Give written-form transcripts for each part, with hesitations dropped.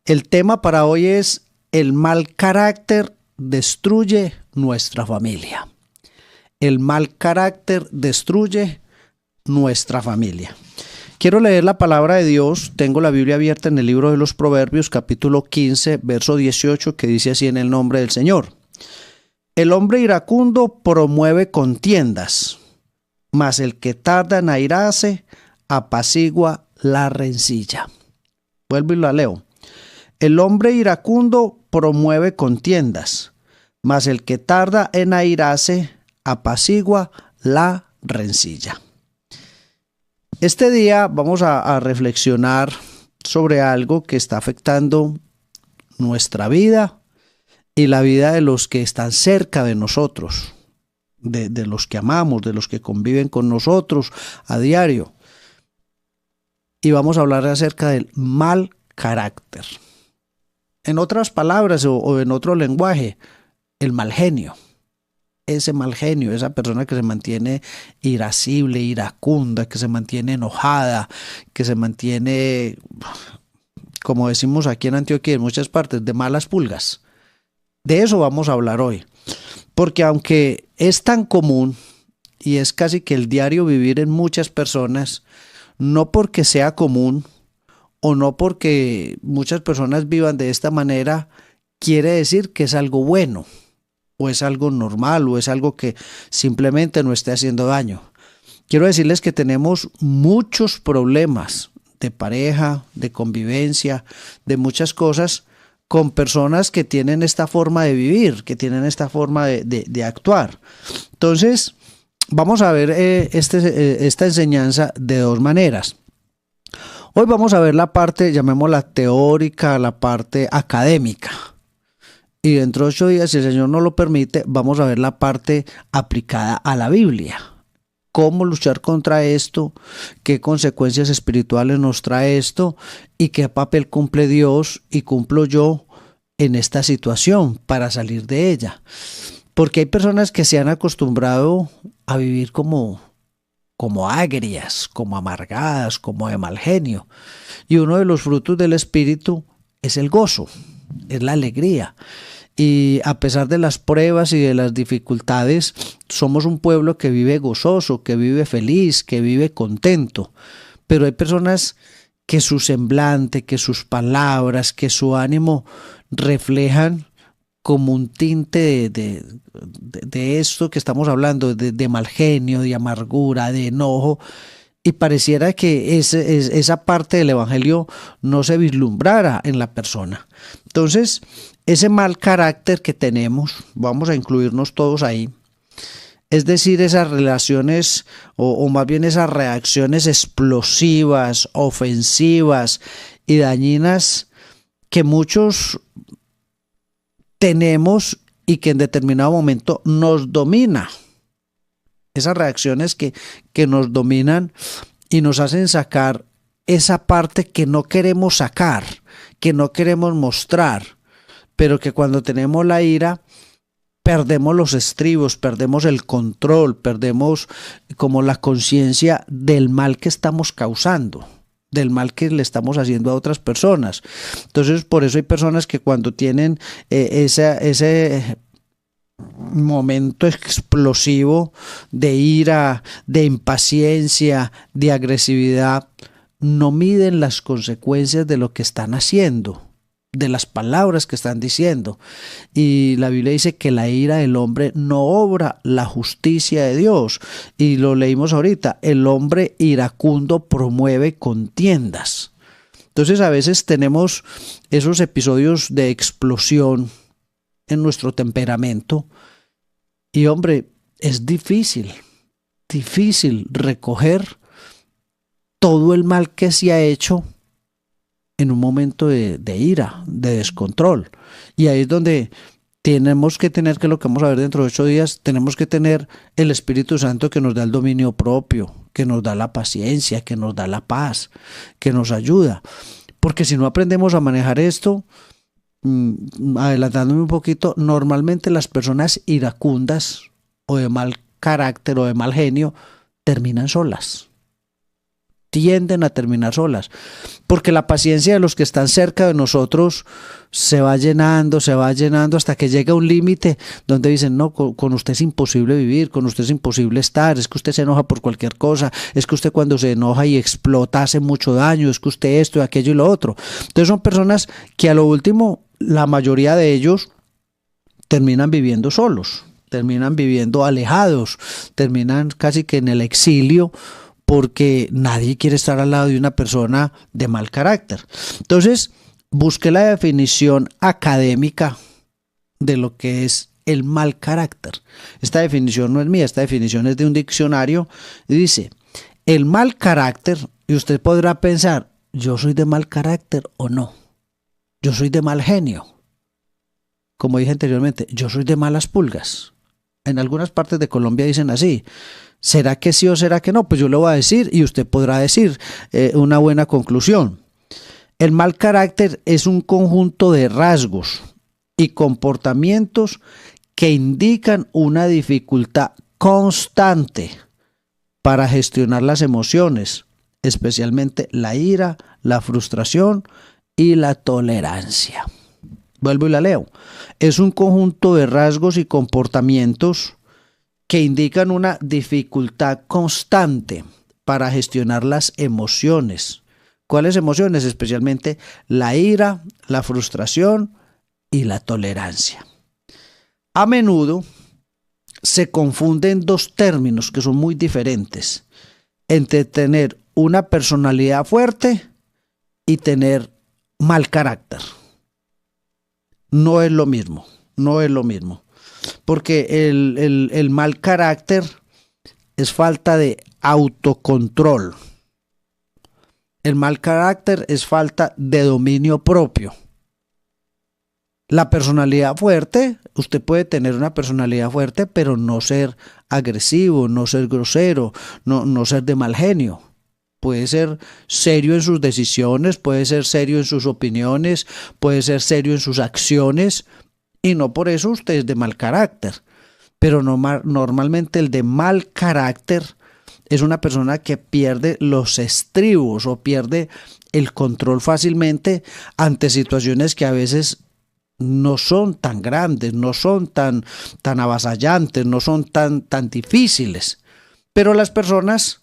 El tema para hoy es: el mal carácter destruye nuestra familia. El mal carácter destruye nuestra familia. Quiero leer la palabra de Dios. Tengo la Biblia abierta en el libro de los Proverbios, capítulo 15, verso 18, que dice así en el nombre del Señor: el hombre iracundo promueve contiendas, mas el que tarda en airarse apacigua la rencilla. Vuelvo y la leo. El hombre iracundo promueve contiendas, mas el que tarda en airarse apacigua la rencilla. Este día vamos a reflexionar sobre algo que está afectando nuestra vida y la vida de los que están cerca de nosotros, de los que amamos, de los que conviven con nosotros a diario. Y vamos a hablar acerca del mal carácter. En otras palabras o en otro lenguaje, el mal genio. Ese mal genio, esa persona que se mantiene irascible, iracunda, que se mantiene enojada, que se mantiene, como decimos aquí en Antioquia y en muchas partes, de malas pulgas. De eso vamos a hablar hoy. Porque aunque es tan común y es casi que el diario vivir en muchas personas, no porque sea común o no porque muchas personas vivan de esta manera, quiere decir que es algo bueno, o es algo normal, o es algo que simplemente no esté haciendo daño. Quiero decirles que tenemos muchos problemas de pareja, de convivencia, de muchas cosas, con personas que tienen esta forma de vivir, que tienen esta forma de actuar. Entonces, vamos a ver esta enseñanza de dos maneras. Hoy vamos a ver la parte, llamémosla teórica, la parte académica. Y dentro de 8 días, si el Señor nos lo permite, vamos a ver la parte aplicada a la Biblia. Cómo luchar contra esto, qué consecuencias espirituales nos trae esto y qué papel cumple Dios y cumplo yo en esta situación para salir de ella. Porque hay personas que se han acostumbrado a vivir como agrias, como amargadas, como de mal genio. Y uno de los frutos del Espíritu es el gozo, es la alegría. Y a pesar de las pruebas y de las dificultades, somos un pueblo que vive gozoso, que vive feliz, que vive contento. Pero hay personas que su semblante, que sus palabras, que su ánimo reflejan como un tinte de esto que estamos hablando, de mal genio, de amargura, de enojo. Y pareciera que esa parte del evangelio no se vislumbrara en la persona. Entonces, ese mal carácter que tenemos, vamos a incluirnos todos ahí, es decir, esas relaciones o más bien esas reacciones explosivas, ofensivas y dañinas que muchos tenemos y que en determinado momento nos domina. Esas reacciones que nos dominan y nos hacen sacar esa parte que no queremos sacar, que no queremos mostrar, pero que cuando tenemos la ira perdemos los estribos, perdemos el control, perdemos como la conciencia del mal que estamos causando, del mal que le estamos haciendo a otras personas. Entonces, por eso hay personas que cuando tienen ese momento explosivo de ira, de impaciencia, de agresividad, no miden las consecuencias de lo que están haciendo, de las palabras que están diciendo. Y la Biblia dice que la ira del hombre no obra la justicia de Dios. Y lo leímos ahorita, el hombre iracundo promueve contiendas. Entonces a veces tenemos esos episodios de explosión en nuestro temperamento. Y hombre, es difícil recoger todo el mal que se ha hecho en un momento de ira, de descontrol. Y ahí es donde tenemos que tener, que lo que vamos a ver dentro de 8 días, tenemos que tener el Espíritu Santo que nos da el dominio propio, que nos da la paciencia, que nos da la paz, que nos ayuda. Porque si no aprendemos a manejar esto, adelantándome un poquito, normalmente las personas iracundas o de mal carácter o de mal genio terminan solas. tienden a terminar solas, porque la paciencia de los que están cerca de nosotros se va llenando hasta que llega un límite donde dicen, no, con usted es imposible vivir, con usted es imposible estar, es que usted se enoja por cualquier cosa, es que usted cuando se enoja y explota hace mucho daño, es que usted esto y aquello y lo otro. Entonces son personas que a lo último, la mayoría de ellos terminan viviendo solos, terminan viviendo alejados, terminan casi que en el exilio, porque nadie quiere estar al lado de una persona de mal carácter. Entonces, busqué la definición académica de lo que es el mal carácter. Esta definición no es mía, esta definición es de un diccionario y dice, el mal carácter, y usted podrá pensar, ¿yo soy de mal carácter o no? ¿Yo soy de mal genio? Como dije anteriormente, yo soy de malas pulgas. En algunas partes de Colombia dicen así. ¿Será que sí o será que no? Pues yo le voy a decir y usted podrá decir una buena conclusión. El mal carácter es un conjunto de rasgos y comportamientos que indican una dificultad constante para gestionar las emociones, especialmente la ira, la frustración y la tolerancia. Vuelvo y la leo. Es un conjunto de rasgos y comportamientos que indican una dificultad constante para gestionar las emociones. ¿Cuáles emociones? Especialmente la ira, la frustración y la tolerancia. A menudo se confunden dos términos que son muy diferentes entre tener una personalidad fuerte y tener mal carácter. No es lo mismo, no es lo mismo. Porque el mal carácter es falta de autocontrol. El mal carácter es falta de dominio propio. La personalidad fuerte, usted puede tener una personalidad fuerte, pero no ser agresivo, no ser grosero, no ser de mal genio. Puede ser serio en sus decisiones, puede ser serio en sus opiniones, puede ser serio en sus acciones, y no por eso usted es de mal carácter. Pero normalmente el de mal carácter es una persona que pierde los estribos o pierde el control fácilmente ante situaciones que a veces no son tan grandes, no son tan avasallantes, no son tan difíciles. Pero las personas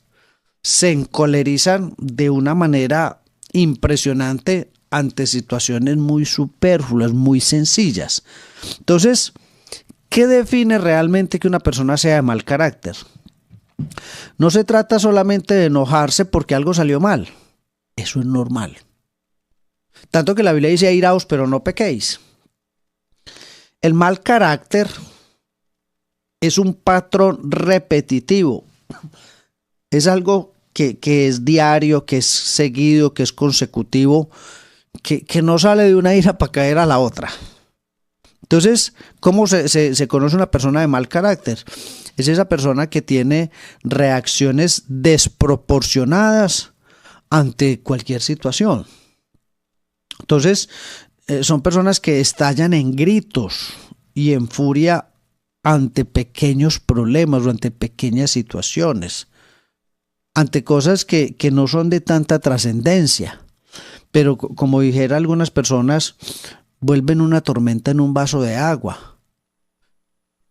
se encolerizan de una manera impresionante ante situaciones muy superfluas, muy sencillas. Entonces, ¿qué define realmente que una persona sea de mal carácter? No se trata solamente de enojarse porque algo salió mal. Eso es normal. Tanto que la Biblia dice, airaos, pero no pequéis. El mal carácter es un patrón repetitivo. Es algo que es diario, que es seguido, que es consecutivo, que no sale de una ira para caer a la otra. Entonces, ¿cómo se conoce una persona de mal carácter? Es esa persona que tiene reacciones desproporcionadas ante cualquier situación. Entonces, son personas que estallan en gritos y en furia ante pequeños problemas o ante pequeñas situaciones, ante cosas que no son de tanta trascendencia, pero como dijera algunas personas, vuelven una tormenta en un vaso de agua.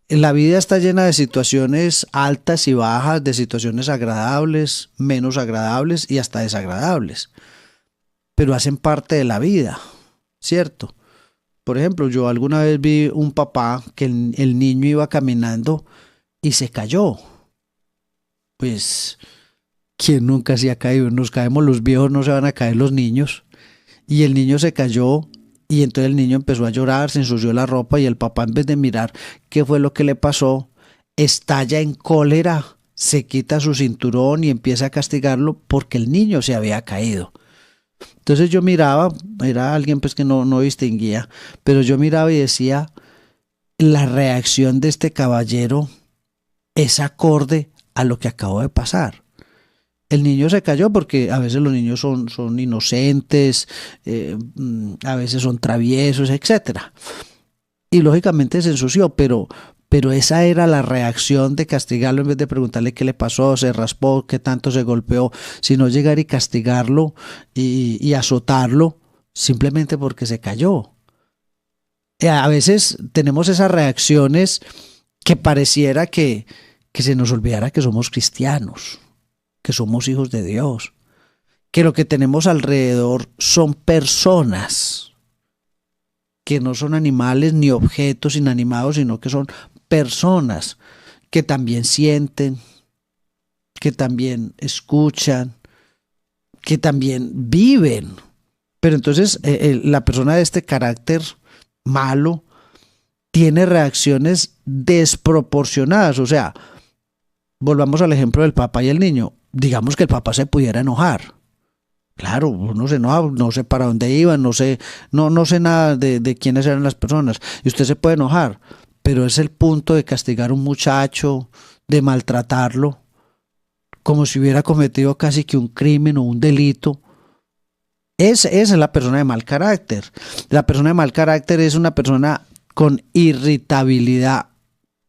La vida está llena de situaciones altas y bajas, de situaciones agradables, menos agradables y hasta desagradables, pero hacen parte de la vida, ¿cierto? Por ejemplo, yo alguna vez vi un papá que el niño iba caminando y se cayó. Pues, ¿quién nunca se ha caído? Nos caemos los viejos, no se van a caer los niños. Y el niño se cayó y entonces el niño empezó a llorar, se ensució la ropa y el papá, en vez de mirar qué fue lo que le pasó, estalla en cólera, se quita su cinturón y empieza a castigarlo porque el niño se había caído. Entonces yo miraba, era alguien pues que no distinguía, pero yo miraba y decía, la reacción de este caballero es acorde a lo que acabó de pasar. El niño se cayó porque a veces los niños son inocentes, a veces son traviesos, etc. Y lógicamente se ensució, pero pero esa era la reacción de castigarlo en vez de preguntarle qué le pasó, se raspó, qué tanto se golpeó, sino llegar y castigarlo y azotarlo simplemente porque se cayó. A veces tenemos esas reacciones que pareciera que se nos olvidara que somos cristianos, que somos hijos de Dios, que lo que tenemos alrededor son personas, que no son animales ni objetos inanimados, sino que son personas que también sienten, que también escuchan, que también viven. Pero entonces la persona de este carácter malo tiene reacciones desproporcionadas. O sea, volvamos al ejemplo del papá y el niño. Digamos que el papá se pudiera enojar. Claro, uno se enoja, no sé para dónde iban, no sé nada de quiénes eran las personas. Y usted se puede enojar, pero es el punto de castigar a un muchacho, de maltratarlo, como si hubiera cometido casi que un crimen o un delito. Esa es la persona de mal carácter. La persona de mal carácter es una persona con irritabilidad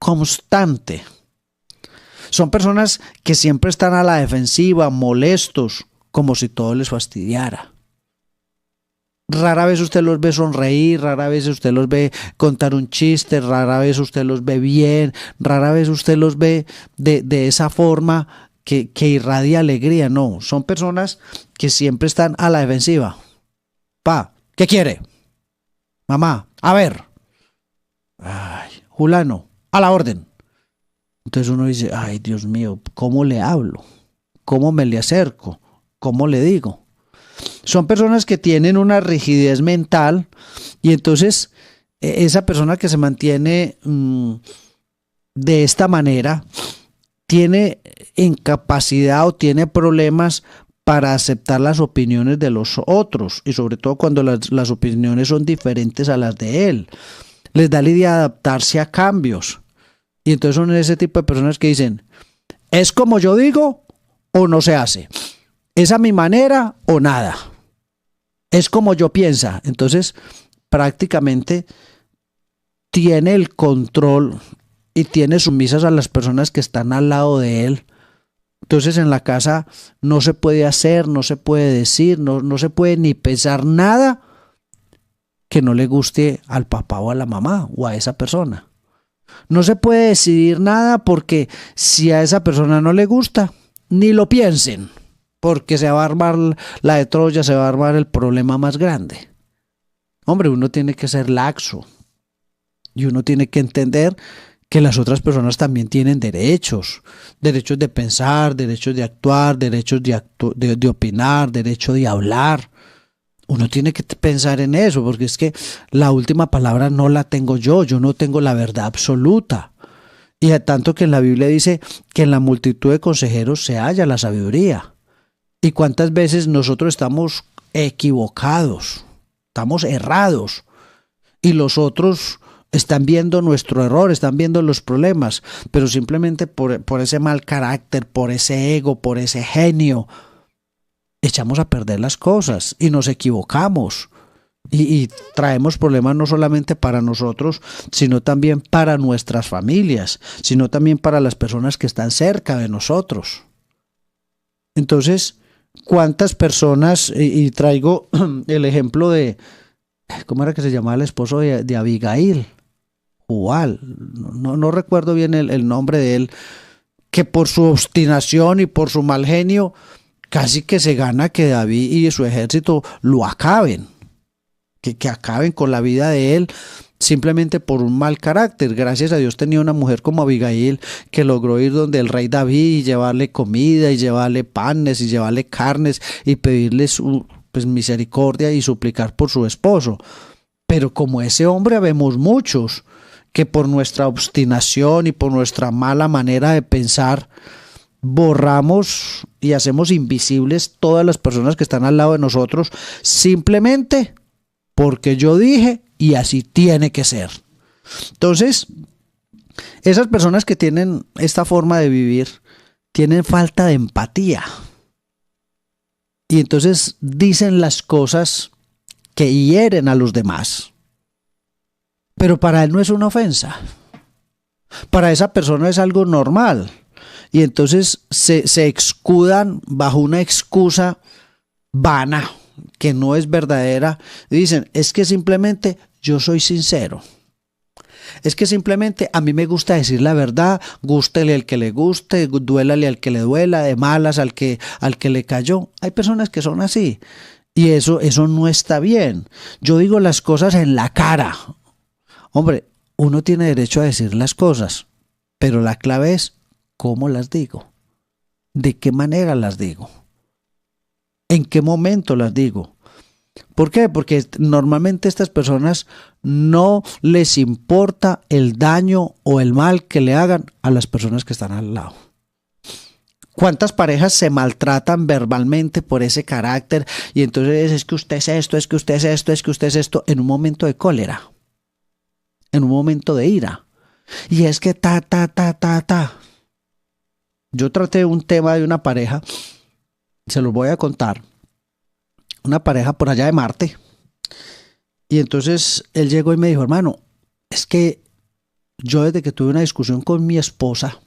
constante. Son personas que siempre están a la defensiva, molestos, como si todo les fastidiara. Rara vez usted los ve sonreír, rara vez usted los ve contar un chiste, rara vez usted los ve bien, rara vez usted los ve de esa forma que irradia alegría. No, son personas que siempre están a la defensiva. Pa, ¿qué quiere? Mamá, a ver. Ay, Julano, a la orden. Entonces uno dice, ay, Dios mío, ¿cómo le hablo? ¿Cómo me le acerco? ¿Cómo le digo? Son personas que tienen una rigidez mental y entonces esa persona que se mantiene de esta manera tiene incapacidad o tiene problemas para aceptar las opiniones de los otros y sobre todo cuando las opiniones son diferentes a las de él. Les da la idea de adaptarse a cambios. Y entonces son ese tipo de personas que dicen, ¿es como yo digo o no se hace? ¿Es a mi manera o nada? ¿Es como yo piensa? Entonces prácticamente tiene el control y tiene sumisas a las personas que están al lado de él. Entonces en la casa no se puede hacer, no se puede decir, no se puede ni pensar nada que no le guste al papá o a la mamá o a esa persona. No se puede decidir nada porque si a esa persona no le gusta, ni lo piensen, porque se va a armar la de Troya, se va a armar el problema más grande. Hombre, uno tiene que ser laxo y uno tiene que entender que las otras personas también tienen derechos de pensar, derechos de actuar, derechos de opinar, derecho de hablar. Uno tiene que pensar en eso, porque es que la última palabra no la tengo yo no tengo la verdad absoluta. Y a tanto que en la Biblia dice que en la multitud de consejeros se halla la sabiduría. ¿Y cuántas veces nosotros estamos equivocados, estamos errados, y los otros están viendo nuestro error, están viendo los problemas, pero simplemente por ese mal carácter, por ese ego, por ese genio, echamos a perder las cosas y nos equivocamos y traemos problemas no solamente para nosotros, sino también para nuestras familias, sino también para las personas que están cerca de nosotros. Entonces, ¿cuántas personas, y traigo el ejemplo de, ¿cómo era que se llamaba el esposo de Abigail? Jubal, no recuerdo bien el nombre de él, que por su obstinación y por su mal genio, casi que se gana que David y su ejército lo acaben, que acaben con la vida de él simplemente por un mal carácter. Gracias a Dios tenía una mujer como Abigail que logró ir donde el rey David y llevarle comida y llevarle panes y llevarle carnes y pedirle pues, misericordia y suplicar por su esposo. Pero como ese hombre habemos muchos que por nuestra obstinación y por nuestra mala manera de pensar borramos y hacemos invisibles todas las personas que están al lado de nosotros simplemente porque yo dije y así tiene que ser. Entonces, esas personas que tienen esta forma de vivir tienen falta de empatía y entonces dicen las cosas que hieren a los demás, pero para él no es una ofensa. Para esa persona es algo normal. Y entonces se escudan bajo una excusa vana, que no es verdadera. Y dicen, es que simplemente yo soy sincero. Es que simplemente a mí me gusta decir la verdad, gústele al que le guste, duélale al que le duela, de malas al que le cayó. Hay personas que son así. Y eso no está bien. Yo digo las cosas en la cara. Hombre, uno tiene derecho a decir las cosas, pero la clave es cómo las digo, de qué manera las digo, en qué momento las digo. ¿Por qué? Porque normalmente estas personas no les importa el daño o el mal que le hagan a las personas que están al lado. ¿Cuántas parejas se maltratan verbalmente por ese carácter? Y entonces es que usted es esto, es que usted es esto, es que usted es esto, en un momento de cólera, en un momento de ira. Y es que ta. Yo traté un tema de una pareja, se los voy a contar, una pareja por allá de Marte. Y entonces él llegó y me dijo, hermano, es que yo desde que tuve una discusión con mi esposa,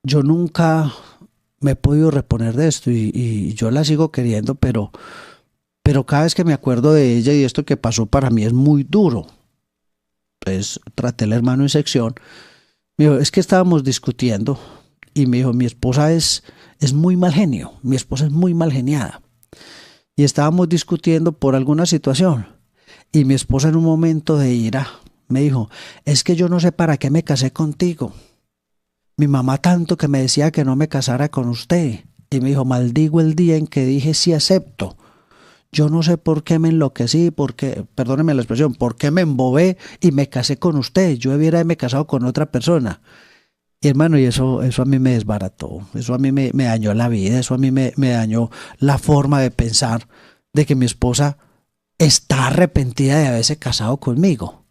yo nunca me he podido reponer de esto y yo la sigo queriendo, pero cada vez que me acuerdo de ella y esto que pasó para mí es muy duro. Entonces traté al hermano en sección, me dijo, es que estábamos discutiendo y me dijo, mi esposa es muy mal genio, mi esposa es muy mal geniada. Y estábamos discutiendo por alguna situación y mi esposa en un momento de ira me dijo, es que yo no sé para qué me casé contigo. Mi mamá tanto que me decía que no me casara con usted. Y me dijo, maldigo el día en que dije sí acepto. Yo no sé por qué me enloquecí, perdóneme la expresión, por qué me embobé y me casé con usted. Yo debiera haberme casado con otra persona. Y hermano, y eso a mí me desbarató, eso a mí me dañó la vida, eso a mí me dañó la forma de pensar de que mi esposa está arrepentida de haberse casado conmigo.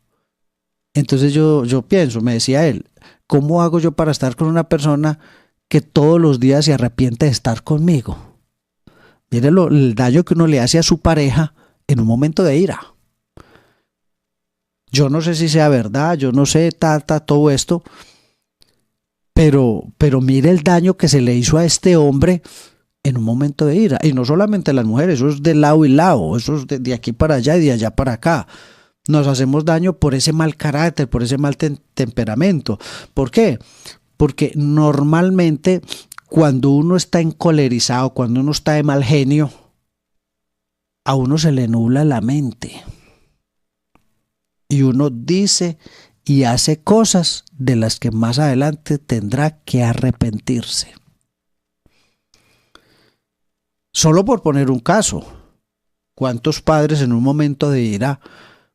Entonces yo pienso, me decía él, ¿cómo hago yo para estar con una persona que todos los días se arrepiente de estar conmigo? Mire el daño que uno le hace a su pareja en un momento de ira. Yo no sé si sea verdad, yo no sé todo esto, pero mire el daño que se le hizo a este hombre en un momento de ira. Y no solamente las mujeres, eso es de lado y lado, eso es de aquí para allá y de allá para acá. Nos hacemos daño por ese mal carácter, por ese mal temperamento. ¿Por qué? Porque normalmente cuando uno está encolerizado, cuando uno está de mal genio, a uno se le nubla la mente. Y uno dice y hace cosas de las que más adelante tendrá que arrepentirse. Solo por poner un caso, ¿cuántos padres en un momento de ira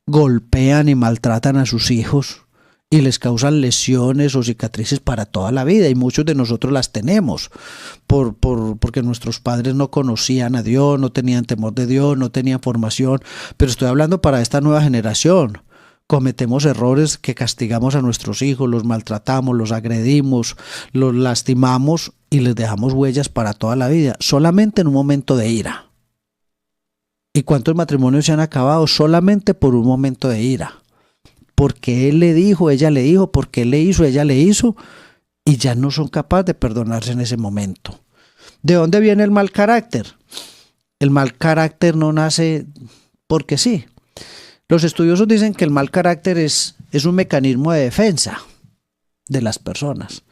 golpean y maltratan a sus hijos y les causan lesiones o cicatrices para toda la vida? Y muchos de nosotros las tenemos porque nuestros padres no conocían a Dios, no tenían temor de Dios, no tenían formación. Pero estoy hablando para esta nueva generación. Cometemos errores que castigamos a nuestros hijos, los maltratamos, los agredimos, los lastimamos y les dejamos huellas para toda la vida, solamente en un momento de ira. ¿Y cuántos matrimonios se han acabado solamente por un momento de ira? Porque él le dijo, ella le dijo, porque él le hizo, ella le hizo, y ya no son capaces de perdonarse en ese momento. ¿De dónde viene el mal carácter? El mal carácter no nace porque sí. Los estudiosos dicen que el mal carácter es un mecanismo de defensa de las personas.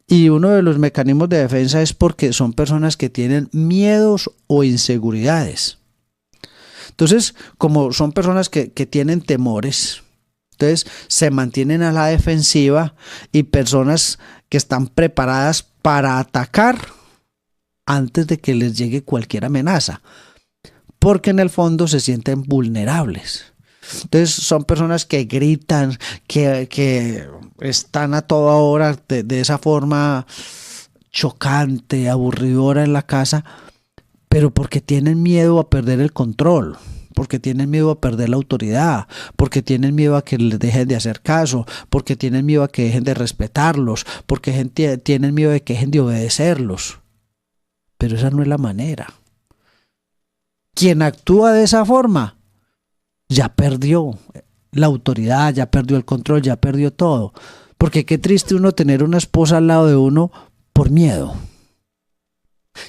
Y uno de los mecanismos de defensa es porque son personas que tienen miedos o inseguridades. Entonces, como son personas que tienen temores, entonces se mantienen a la defensiva, y personas que están preparadas para atacar antes de que les llegue cualquier amenaza, porque en el fondo se sienten vulnerables. Entonces son personas que gritan, que están a toda hora de esa forma chocante, aburridora en la casa, pero porque tienen miedo a perder el control, porque tienen miedo a perder la autoridad, porque tienen miedo a que les dejen de hacer caso, porque tienen miedo a que dejen de respetarlos, porque tienen miedo de que dejen de obedecerlos. Pero esa no es la manera. Quien actúa de esa forma ya perdió. la autoridad, ya perdió el control, ya perdió todo. Porque qué triste uno tener una esposa al lado de uno por miedo.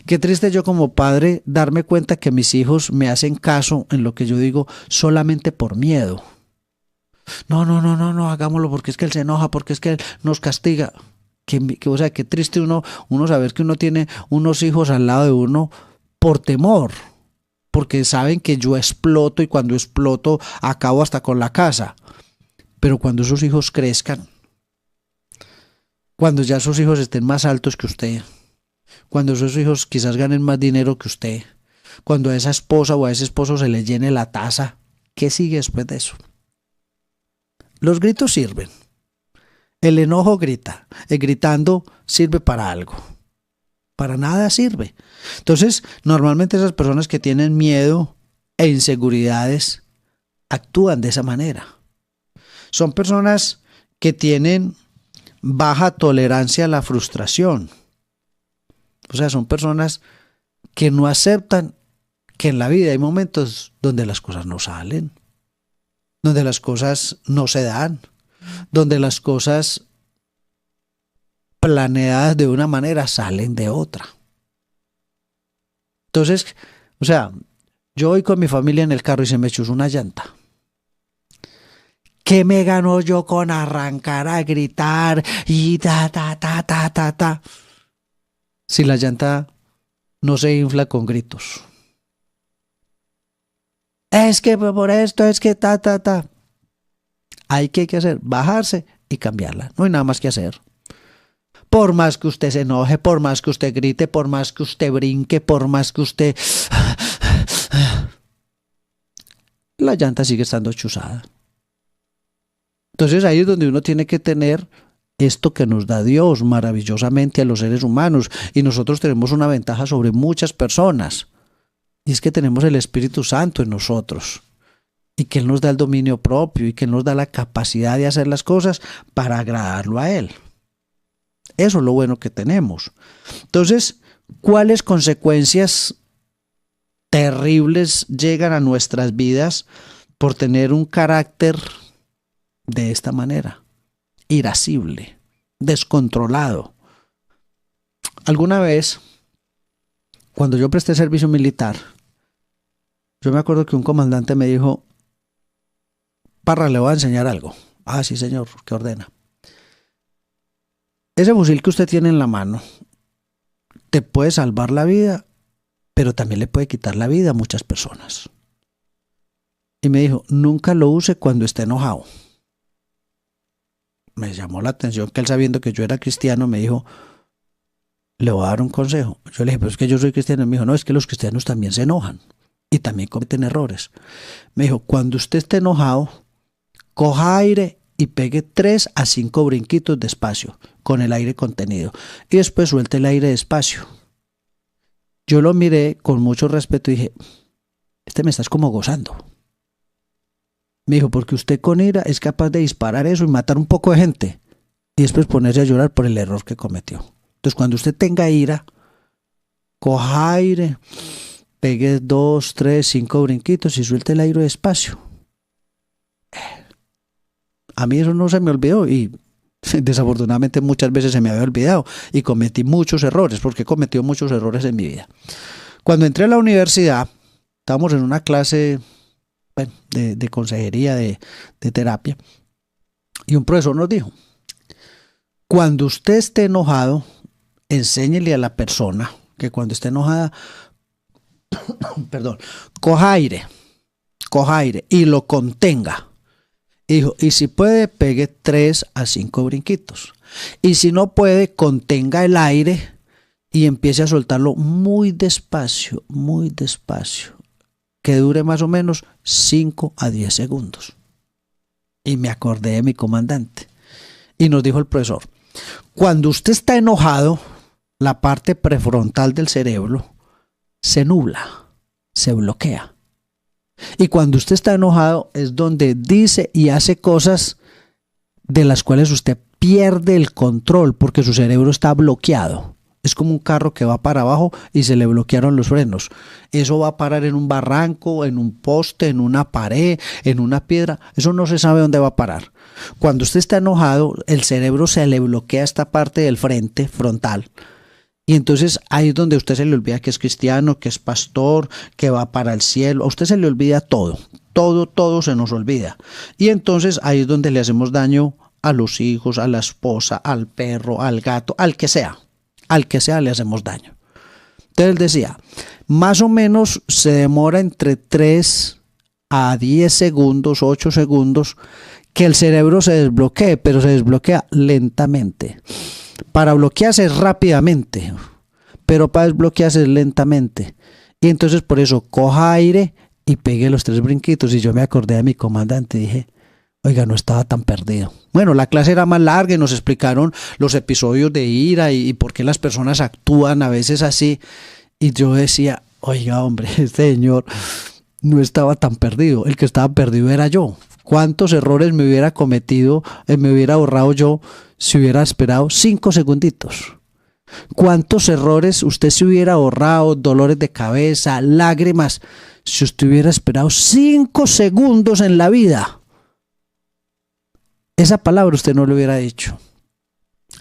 Qué triste yo como padre darme cuenta que mis hijos me hacen caso en lo que yo digo solamente por miedo. No, no, no, no, no, hagámoslo porque es que él se enoja, porque es que él nos castiga. O sea, qué triste uno saber que uno tiene unos hijos al lado de uno por temor, porque saben que yo exploto y cuando exploto acabo hasta con la casa. Pero cuando esos hijos crezcan, cuando ya esos hijos estén más altos que usted, cuando esos hijos quizás ganen más dinero que usted, cuando a esa esposa o a ese esposo se le llene la taza, ¿qué sigue después de eso? Los gritos sirven. El enojo grita. El gritando sirve para algo. Para nada sirve. Entonces, normalmente esas personas que tienen miedo e inseguridades actúan de esa manera. Son personas que tienen baja tolerancia a la frustración. O sea, son personas que no aceptan que en la vida hay momentos donde las cosas no salen, donde las cosas no se dan, donde las cosas planeadas de una manera salen de otra. Entonces, o sea, yo voy con mi familia en el carro y se me chuzó una llanta. ¿Qué me ganó yo con arrancar a gritar y ta? Si la llanta no se infla con gritos. Es que por esto, es que ta. Hay que hacer, bajarse y cambiarla. No hay nada más que hacer. Por más que usted se enoje, por más que usted grite, por más que usted brinque, por más que usted... la llanta sigue estando chuzada. Entonces ahí es donde uno tiene que tener esto que nos da Dios maravillosamente a los seres humanos. Y nosotros tenemos una ventaja sobre muchas personas. Y es que tenemos el Espíritu Santo en nosotros. Y que Él nos da el dominio propio y que Él nos da la capacidad de hacer las cosas para agradarlo a Él. Eso es lo bueno que tenemos. Entonces, ¿cuáles consecuencias terribles llegan a nuestras vidas por tener un carácter de esta manera? Irascible, descontrolado. Alguna vez, cuando yo presté servicio militar, yo me acuerdo que un comandante me dijo: Parra, le voy a enseñar algo. Ah, sí, señor, ¿qué ordena? Ese fusil que usted tiene en la mano te puede salvar la vida, pero también le puede quitar la vida a muchas personas. Y me dijo: nunca lo use cuando esté enojado. Me llamó la atención que él, sabiendo que yo era cristiano, me dijo: le voy a dar un consejo. Yo le dije: pero es que yo soy cristiano. Y me dijo: no, es que los cristianos también se enojan y también cometen errores. Me dijo: cuando usted esté enojado, coja aire y pegue 3 a 5 brinquitos despacio, con el aire contenido. Y después suelte el aire despacio. Yo lo miré con mucho respeto y dije: me estás como gozando. Me dijo: porque usted con ira es capaz de disparar eso y matar un poco de gente y después ponerse a llorar por el error que cometió. Entonces, cuando usted tenga ira, coja aire, pegue 2, 3, 5 brinquitos y suelte el aire despacio. A mí eso no se me olvidó y desafortunadamente muchas veces se me había olvidado y cometí muchos errores, porque he cometido muchos errores en mi vida. Cuando entré a la universidad, estábamos en una clase de consejería, de terapia, y un profesor nos dijo: cuando usted esté enojado, enséñele a la persona que cuando esté enojada, coja aire y lo contenga. Dijo: y si puede, pegue 3 a 5 brinquitos. Y si no puede, contenga el aire y empiece a soltarlo muy despacio, que dure más o menos 5 a 10 segundos. Y me acordé de mi comandante. Y nos dijo el profesor: cuando usted está enojado, la parte prefrontal del cerebro se nubla, se bloquea. Y cuando usted está enojado es donde dice y hace cosas de las cuales usted pierde el control porque su cerebro está bloqueado. Es como un carro que va para abajo y se le bloquearon los frenos. Eso va a parar en un barranco, en un poste, en una pared, en una piedra. Eso no se sabe dónde va a parar. Cuando usted está enojado, el cerebro se le bloquea esta parte del frente, frontal. Y entonces ahí es donde a usted se le olvida que es cristiano, que es pastor, que va para el cielo. A usted se le olvida todo. Todo se nos olvida. Y entonces ahí es donde le hacemos daño a los hijos, a la esposa, al perro, al gato, al que sea le hacemos daño. Entonces él decía, más o menos se demora entre 3 a 10 segundos, 8 segundos, que el cerebro se desbloquee, pero se desbloquea lentamente. Para bloquearse rápidamente, pero para desbloquearse lentamente. Y entonces por eso coja aire y pegue los 3 brinquitos. Y yo me acordé de mi comandante y dije, oiga, no estaba tan perdido. Bueno, la clase era más larga y nos explicaron los episodios de ira y por qué las personas actúan a veces así. Y yo decía, oiga, hombre, este señor no estaba tan perdido. El que estaba perdido era yo. ¿Cuántos errores me hubiera cometido, me hubiera ahorrado yo si hubiera esperado 5 segunditos? ¿Cuántos errores usted se hubiera ahorrado, dolores de cabeza, lágrimas, si usted hubiera esperado 5 segundos en la vida? Esa palabra usted no lo hubiera dicho.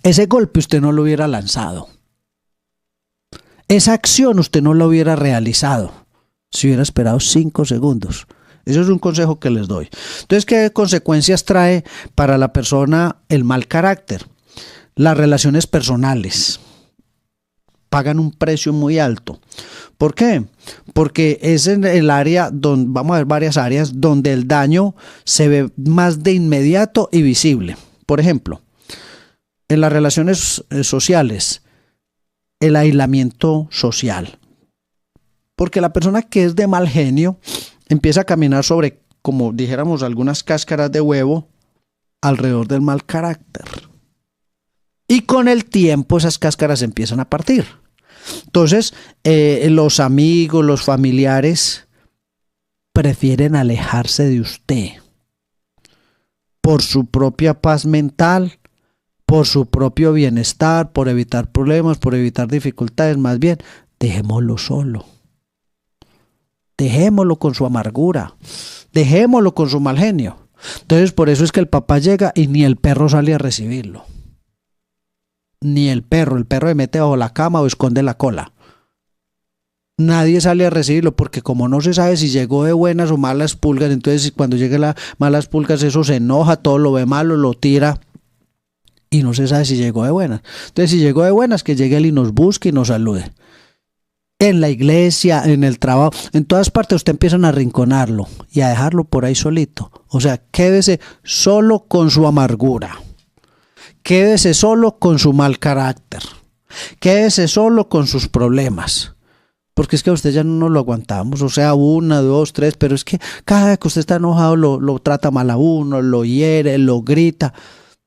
Ese golpe usted no lo hubiera lanzado. Esa acción usted no la hubiera realizado si hubiera esperado 5 segundos. Eso es un consejo que les doy. Entonces, ¿qué consecuencias trae para la persona el mal carácter? Las relaciones personales pagan un precio muy alto. ¿Por qué? Porque es en el área donde, vamos a ver varias áreas, donde el daño se ve más de inmediato y visible. Por ejemplo, en las relaciones sociales, el aislamiento social. Porque la persona que es de mal genio empieza a caminar sobre, como dijéramos, algunas cáscaras de huevo alrededor del mal carácter. Y con el tiempo esas cáscaras empiezan a partir. Entonces, los amigos, los familiares prefieren alejarse de usted por su propia paz mental, por su propio bienestar, por evitar problemas, por evitar dificultades. Más bien, dejémoslo solo. Dejémoslo con su amargura. Dejémoslo con su mal genio. Entonces, por eso es que el papá llega y ni el perro sale a recibirlo. Ni el perro se mete bajo la cama o esconde la cola. Nadie sale a recibirlo porque como no se sabe si llegó de buenas o malas pulgas, entonces cuando lleguen las malas pulgas eso se enoja, todo lo ve malo, lo tira y no se sabe si llegó de buenas. Entonces si llegó de buenas, que llegue él y nos busque y nos salude. En la iglesia, en el trabajo, en todas partes usted empiezan a arrinconarlo y a dejarlo por ahí solito. O sea, quédese solo con su amargura. Quédese solo con su mal carácter. Quédese solo con sus problemas. Porque es que a usted ya no lo aguantamos. O sea, 1, 2, 3. Pero es que cada vez que usted está enojado lo trata mal a uno, lo hiere, lo grita.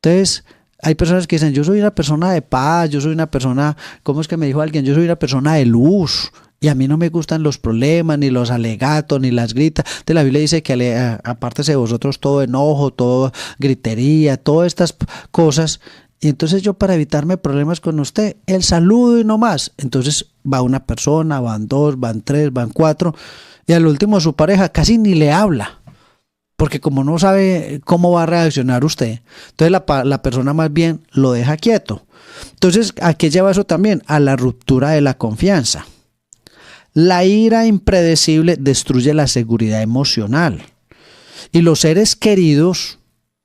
Entonces, hay personas que dicen, yo soy una persona de paz, yo soy una persona, ¿cómo es que me dijo alguien? Yo soy una persona de luz. Y a mí no me gustan los problemas, ni los alegatos, ni las gritas. De la Biblia dice que apártese de vosotros todo enojo, todo gritería, todas estas cosas. Y entonces yo para evitarme problemas con usted, el saludo y no más. Entonces va una persona, van 2, van 3, van 4. Y al último su pareja casi ni le habla. Porque como no sabe cómo va a reaccionar usted, entonces la persona más bien lo deja quieto. Entonces, ¿a qué lleva eso también? A la ruptura de la confianza. La ira impredecible destruye la seguridad emocional. Y los seres queridos,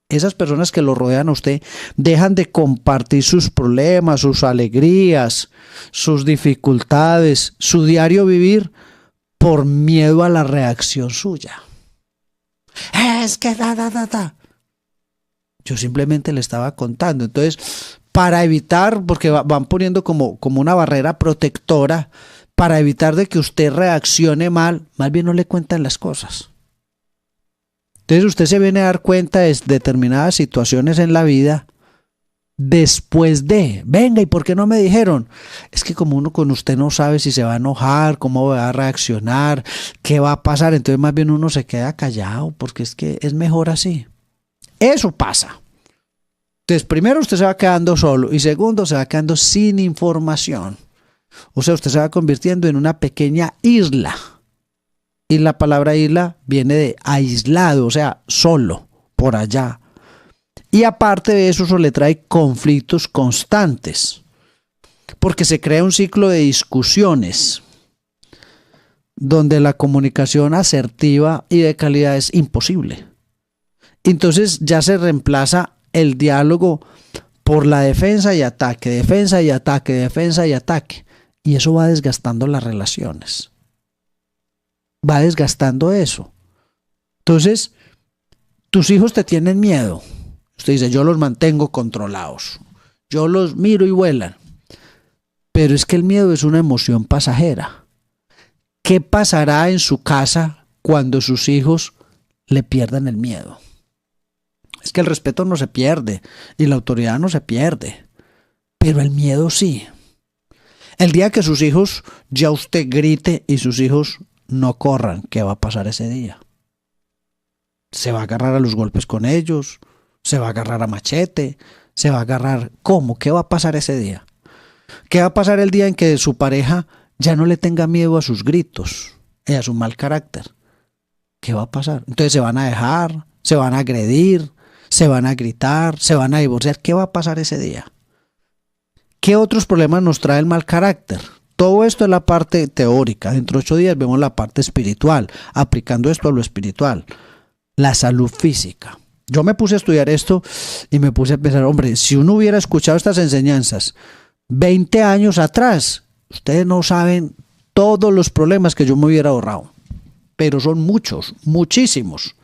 esas personas que lo rodean a usted, dejan de compartir sus problemas, sus alegrías, sus dificultades, su diario vivir por miedo a la reacción suya. Es que Yo simplemente le estaba contando. Entonces, para evitar, porque van poniendo como una barrera protectora, para evitar de que usted reaccione mal, más bien no le cuentan las cosas. Entonces usted se viene a dar cuenta de determinadas situaciones en la vida después de, venga, ¿y por qué no me dijeron? Es que como uno con usted no sabe si se va a enojar, cómo va a reaccionar, qué va a pasar, entonces más bien uno se queda callado, porque es que es mejor así. Eso pasa. Entonces, primero usted se va quedando solo y segundo se va quedando sin información. O sea, usted se va convirtiendo en una pequeña isla. Y la palabra isla viene de aislado, o sea, solo, por allá. Y aparte de eso, eso le trae conflictos constantes. Porque se crea un ciclo de discusiones donde la comunicación asertiva y de calidad es imposible. Entonces ya se reemplaza el diálogo por la defensa y ataque, defensa y ataque, defensa y ataque. Y eso va desgastando las relaciones. Va desgastando eso. Entonces, tus hijos te tienen miedo. Usted dice, yo los mantengo controlados. Yo los miro y vuelan. Pero es que el miedo es una emoción pasajera. ¿Qué pasará en su casa cuando sus hijos le pierdan el miedo? Es que el respeto no se pierde y la autoridad no se pierde, pero el miedo sí. El día que sus hijos ya usted grite y sus hijos no corran, ¿qué va a pasar ese día? ¿Se va a agarrar a los golpes con ellos? ¿Se va a agarrar a machete? ¿Se va a agarrar? ¿Cómo? ¿Qué va a pasar ese día? ¿Qué va a pasar el día en que su pareja ya no le tenga miedo a sus gritos y a su mal carácter? ¿Qué va a pasar? Entonces se van a dejar, se van a agredir, se van a gritar, se van a divorciar. ¿Qué va a pasar ese día? ¿Qué otros problemas nos trae el mal carácter? Todo esto es la parte teórica. Dentro de 8 días vemos la parte espiritual, aplicando esto a lo espiritual. La salud física. Yo me puse a estudiar esto y me puse a pensar, hombre, si uno hubiera escuchado estas enseñanzas 20 años atrás, ustedes no saben todos los problemas que yo me hubiera ahorrado. Pero son muchos, muchísimos.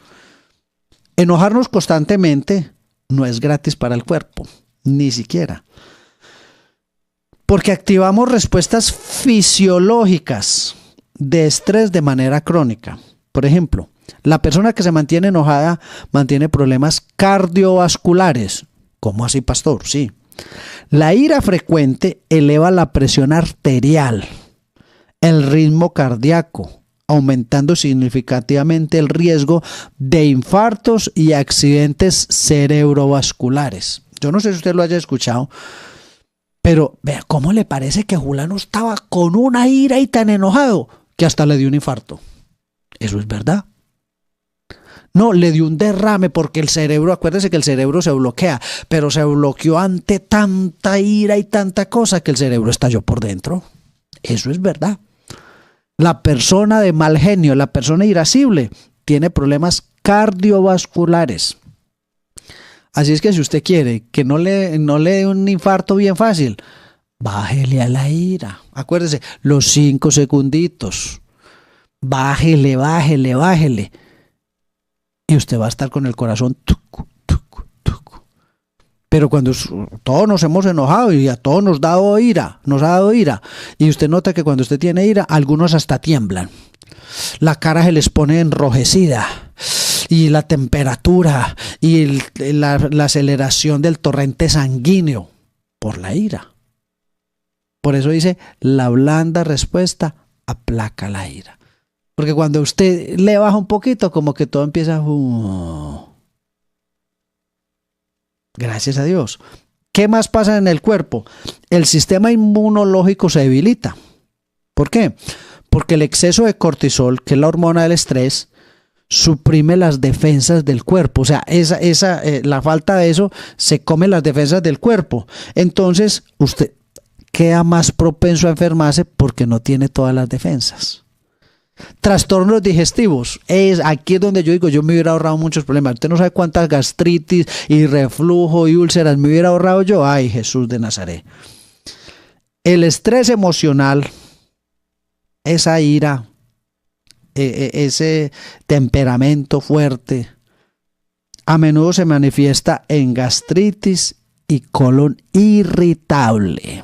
Enojarnos constantemente no es gratis para el cuerpo, ni siquiera. Porque activamos respuestas fisiológicas de estrés de manera crónica. Por ejemplo, la persona que se mantiene enojada mantiene problemas cardiovasculares. ¿Cómo así, pastor? Sí. La ira frecuente eleva la presión arterial, el ritmo cardíaco, aumentando significativamente el riesgo de infartos y accidentes cerebrovasculares. Yo no sé si usted lo haya escuchado, pero vea, ¿cómo le parece que Julano estaba con una ira y tan enojado que hasta le dio un infarto? Eso es verdad. No, le dio un derrame porque el cerebro, acuérdese que el cerebro se bloquea, pero se bloqueó ante tanta ira y tanta cosa que el cerebro estalló por dentro. Eso es verdad. La persona de mal genio, la persona irascible, tiene problemas cardiovasculares. Así es que si usted quiere que no le dé un infarto bien fácil, bájele a la ira. Acuérdese, los 5 segunditos. Bájele, bájele, bájele. Y usted va a estar con el corazón tucu, tucu, tucu. Pero cuando todos nos hemos enojado y a todos nos ha dado ira, y usted nota que cuando usted tiene ira, algunos hasta tiemblan. La cara se les pone enrojecida y la temperatura y la aceleración del torrente sanguíneo por la ira. Por eso dice, la blanda respuesta aplaca la ira. Porque cuando usted le baja un poquito, como que todo empieza a... Gracias a Dios. ¿Qué más pasa en el cuerpo? El sistema inmunológico se debilita. ¿Por qué? Porque el exceso de cortisol, que es la hormona del estrés, suprime las defensas del cuerpo. O sea, la falta de eso se come las defensas del cuerpo. Entonces, usted queda más propenso a enfermarse porque no tiene todas las defensas. Trastornos digestivos, aquí es donde yo digo, yo me hubiera ahorrado muchos problemas. Usted no sabe cuántas gastritis y reflujo y úlceras me hubiera ahorrado yo. Ay, Jesús de Nazaret. El estrés emocional, esa ira, ese temperamento fuerte, a menudo se manifiesta en gastritis y colon irritable.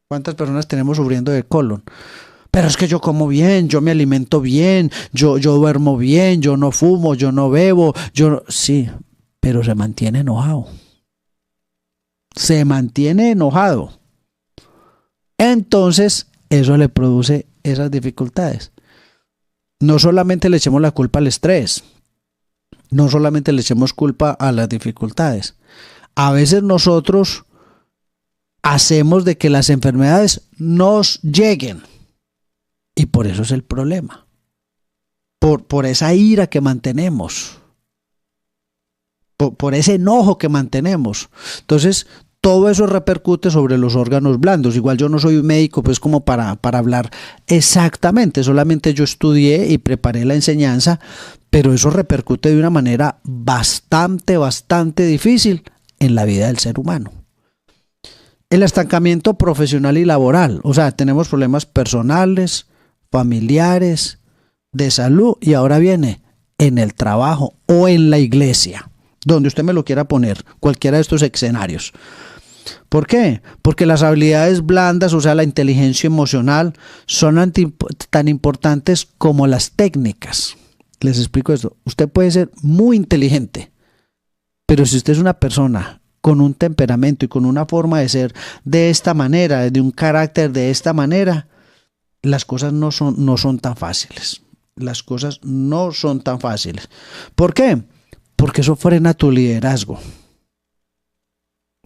¿Cuántas personas tenemos sufriendo de colon? Pero es que yo como bien, yo me alimento bien, yo duermo bien, yo no fumo, yo no bebo, sí, pero se mantiene enojado. Se mantiene enojado. Entonces, eso le produce esas dificultades. No solamente le echemos la culpa al estrés, no solamente le echemos culpa a las dificultades. A veces nosotros hacemos de que las enfermedades nos lleguen. Y por eso es el problema. Por esa ira que mantenemos. Por ese enojo que mantenemos. Entonces, todo eso repercute sobre los órganos blandos. Igual yo no soy un médico, pues como para hablar exactamente. Solamente yo estudié y preparé la enseñanza, pero eso repercute de una manera bastante difícil en la vida del ser humano. El estancamiento profesional y laboral. O sea, tenemos problemas personales, familiares, de salud, y ahora viene en el trabajo o en la iglesia, donde usted me lo quiera poner, cualquiera de estos escenarios. ¿Por qué? Porque las habilidades blandas, o sea, la inteligencia emocional, son tan importantes como las técnicas. Les explico esto. Usted puede ser muy inteligente, pero si usted es una persona con un temperamento y con una forma de ser de esta manera, de un carácter de esta manera, las cosas no son tan fáciles. Las cosas no son tan fáciles. ¿Por qué? Porque eso frena tu liderazgo.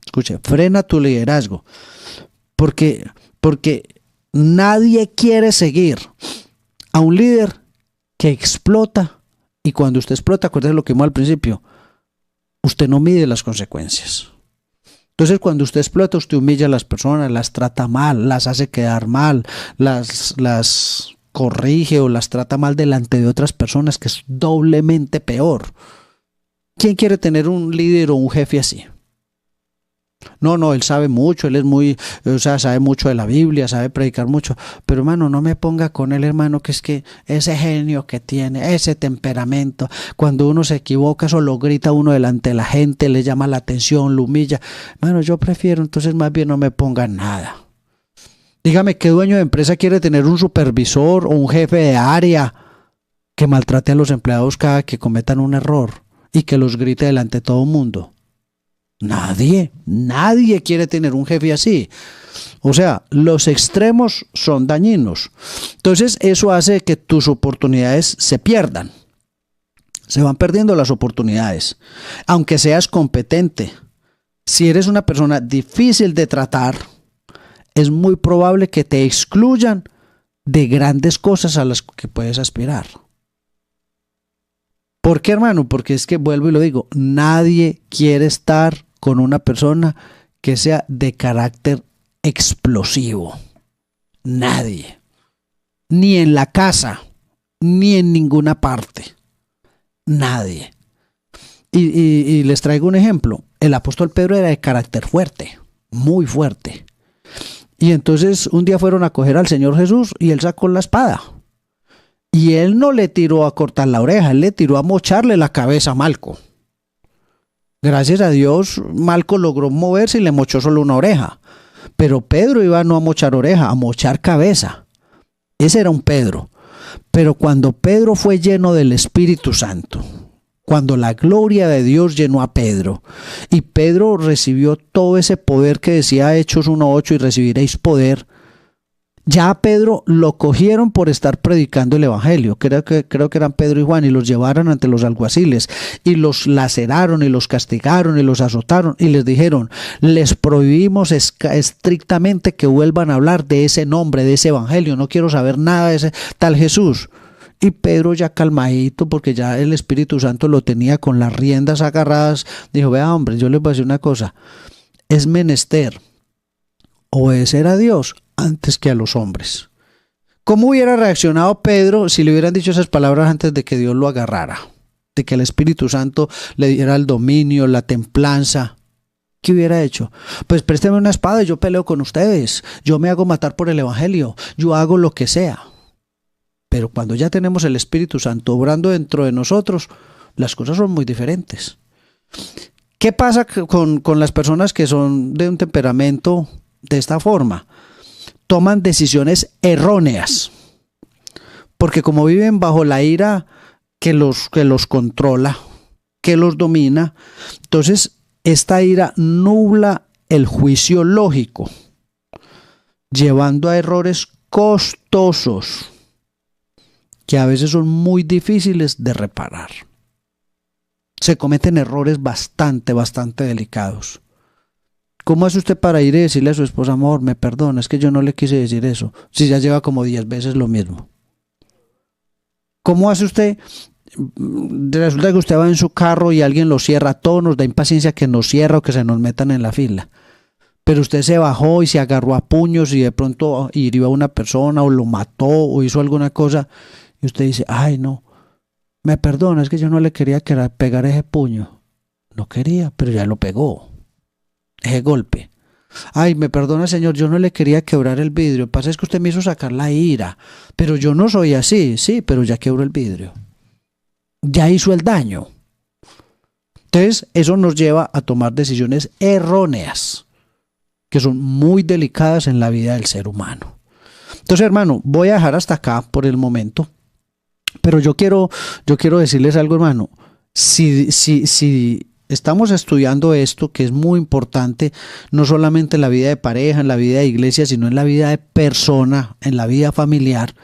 Escuche, frena tu liderazgo. Porque nadie quiere seguir a un líder que explota. Y cuando usted explota, acuérdese lo que vimos al principio, usted no mide las consecuencias. Entonces, cuando usted explota, usted humilla a las personas, las trata mal, las hace quedar mal, las corrige o las trata mal delante de otras personas, que es doblemente peor. ¿Quién quiere tener un líder o un jefe así? No, él sabe mucho, él es sabe mucho de la Biblia, sabe predicar mucho, pero hermano, no me ponga con él, hermano, que es que ese genio que tiene, ese temperamento, cuando uno se equivoca, eso lo grita uno delante de la gente, le llama la atención, lo humilla. Hermano, yo prefiero, entonces más bien no me ponga nada. Dígame, ¿qué dueño de empresa quiere tener un supervisor o un jefe de área que maltrate a los empleados cada que cometan un error y que los grite delante de todo el mundo? Nadie quiere tener un jefe así. O sea, los extremos son dañinos. Entonces, eso hace que tus oportunidades se pierdan. Se van perdiendo las oportunidades. Aunque seas competente, si eres una persona difícil de tratar, es muy probable que te excluyan de grandes cosas a las que puedes aspirar. ¿Por qué, hermano? Porque es que, vuelvo y lo digo, nadie quiere estar con una persona que sea de carácter explosivo. Nadie. Ni en la casa, ni en ninguna parte. Nadie. Y les traigo un ejemplo. El apóstol Pedro era de carácter fuerte, muy fuerte. Y entonces un día fueron a coger al Señor Jesús y él sacó la espada. Y él no le tiró a cortar la oreja, él le tiró a mocharle la cabeza a Malco. Gracias a Dios, Malco logró moverse y le mochó solo una oreja. Pero Pedro iba no a mochar oreja, a mochar cabeza. Ese era un Pedro. Pero cuando Pedro fue lleno del Espíritu Santo, cuando la gloria de Dios llenó a Pedro, y Pedro recibió todo ese poder que decía Hechos 1:8, y recibiréis poder, ya a Pedro lo cogieron por estar predicando el evangelio. Creo que eran Pedro y Juan, y los llevaron ante los alguaciles y los laceraron y los castigaron y los azotaron y les dijeron: les prohibimos estrictamente que vuelvan a hablar de ese nombre, de ese evangelio. No quiero saber nada de ese tal Jesús. Y Pedro, ya calmadito, porque ya el Espíritu Santo lo tenía con las riendas agarradas, dijo: vea, hombre, yo les voy a decir una cosa, es menester obedecer a Dios antes que a los hombres. ¿Cómo hubiera reaccionado Pedro si le hubieran dicho esas palabras antes de que Dios lo agarrara? De que el Espíritu Santo le diera el dominio, la templanza. ¿Qué hubiera hecho? Pues présteme una espada y yo peleo con ustedes. Yo me hago matar por el evangelio. Yo hago lo que sea. Pero cuando ya tenemos el Espíritu Santo obrando dentro de nosotros, las cosas son muy diferentes. ¿Qué pasa con las personas que son de un temperamento de esta forma? Toman decisiones erróneas, porque como viven bajo la ira que los controla, que los domina, entonces esta ira nubla el juicio lógico, llevando a errores costosos que a veces son muy difíciles de reparar. Se cometen errores bastante delicados. ¿Cómo hace usted para ir y decirle a su esposa, amor, me perdona, es que yo no le quise decir eso, si ya lleva como 10 veces lo mismo? ¿Cómo hace usted? Resulta que usted va en su carro y alguien lo cierra, a todos nos da impaciencia que nos cierra o que se nos metan en la fila. Pero usted se bajó y se agarró a puños y de pronto hirió a una persona o lo mató o hizo alguna cosa y usted dice, ay no, me perdona, es que yo no le quería pegar ese puño. No quería, pero ya lo pegó. Ese golpe. Ay, me perdona señor, yo no le quería quebrar el vidrio. Lo que pasa es que usted me hizo sacar la ira. Pero yo no soy así, sí, pero ya quebró el vidrio. Ya hizo el daño. Entonces, eso nos lleva a tomar decisiones erróneas, que son muy delicadas en la vida del ser humano. Entonces, hermano, voy a dejar hasta acá por el momento. Pero yo quiero decirles algo, hermano. Si estamos estudiando esto, que es muy importante, no solamente en la vida de pareja, en la vida de iglesia, sino en la vida de persona, en la vida familiar,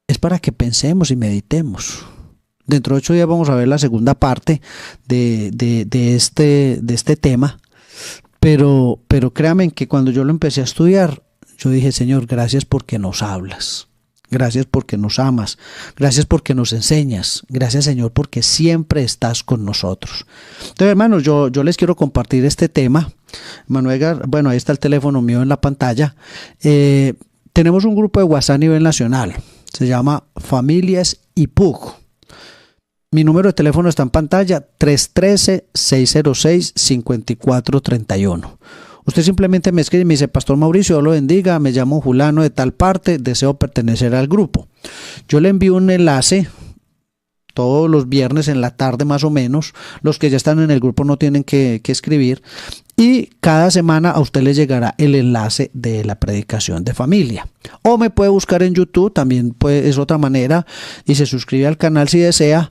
es para que pensemos y meditemos. Dentro de 8 días vamos a ver la segunda parte de este tema, pero créanme que cuando yo lo empecé a estudiar, yo dije, Señor, gracias porque nos hablas. Gracias porque nos amas, gracias porque nos enseñas, gracias Señor porque siempre estás con nosotros. Entonces hermanos, yo les quiero compartir este tema. Manuel, bueno, ahí está el teléfono mío en la pantalla. Tenemos un grupo de WhatsApp a nivel nacional, se llama Familias IPUG. Mi número de teléfono está en pantalla, 313-606-5431. Usted simplemente me escribe y me dice, Pastor Mauricio, Dios lo bendiga, me llamo Julano de tal parte, deseo pertenecer al grupo. Yo le envío un enlace todos los viernes en la tarde más o menos. Los que ya están en el grupo no tienen que escribir. Y cada semana a usted le llegará el enlace de la predicación de familia. O me puede buscar en YouTube, también es otra manera, y se suscribe al canal si desea,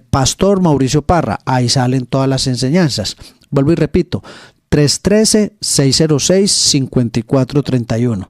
Pastor Mauricio Parra. Ahí salen todas las enseñanzas. Vuelvo y repito, 313-606-5431.